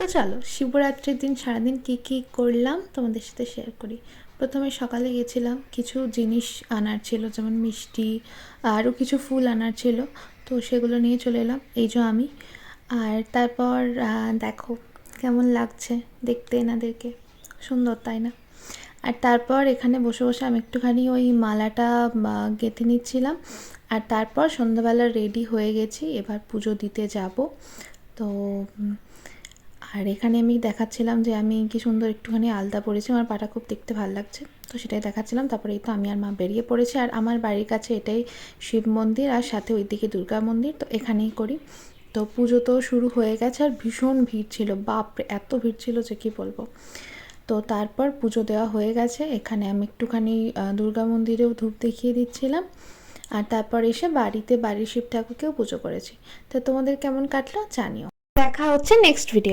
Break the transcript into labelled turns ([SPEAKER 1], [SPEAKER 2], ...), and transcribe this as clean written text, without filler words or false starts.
[SPEAKER 1] তো চলো শিবরাত্রির দিন সারাদিন কী করলাম তোমাদের সাথে শেয়ার করি। প্রথমে সকালে গেছিলাম, কিছু জিনিস আনার ছিল, যেমন মিষ্টি, আরও কিছু ফুল আনার ছিল, তো সেগুলো নিয়ে চলে এলাম। এই যে আমি। আর তারপর দেখো কেমন লাগছে দেখতে এনাদেরকে, সুন্দর তাই না? আর তারপর এখানে বসে বসে আমি একটুখানি ওই মালাটা গেঁথে নিচ্ছিলাম। আর তারপর সন্ধ্যাবেলা রেডি হয়ে গেছি, এবার পুজো দিতে যাব। তো আর এখানে আমি দেখাচ্ছিলাম যে আমি কি সুন্দর একটুখানি আলতা পরেছি, আমার পাটা খুব দেখতে ভালো লাগছে, তো সেটাই দেখাচ্ছিলাম। তারপরে এই তো আমি আর মা বেরিয়ে পড়েছি। আর আমার বাড়ির কাছে এটাই শিব মন্দির, আর সাথে ওইদিকে দুর্গা মন্দির, তো এখানেই করি। তো পুজো তো শুরু হয়ে গেছে, আর ভীষণ ভিড় ছিল, বাপরে এত ভিড় ছিল যে কী বলবো। তো তারপর পুজো দেওয়া হয়ে গেছে, এখানে আমি একটুখানি দুর্গা মন্দিরেও ধূপ দেখিয়ে দিচ্ছিলাম। আর তারপর এসে বাড়িতে বাড়ির শিব ঠাকুরকেও পুজো করেছি। তো তোমাদের কেমন কাটলো জানিও। দেখা হচ্ছে নেক্সট ভিডিও।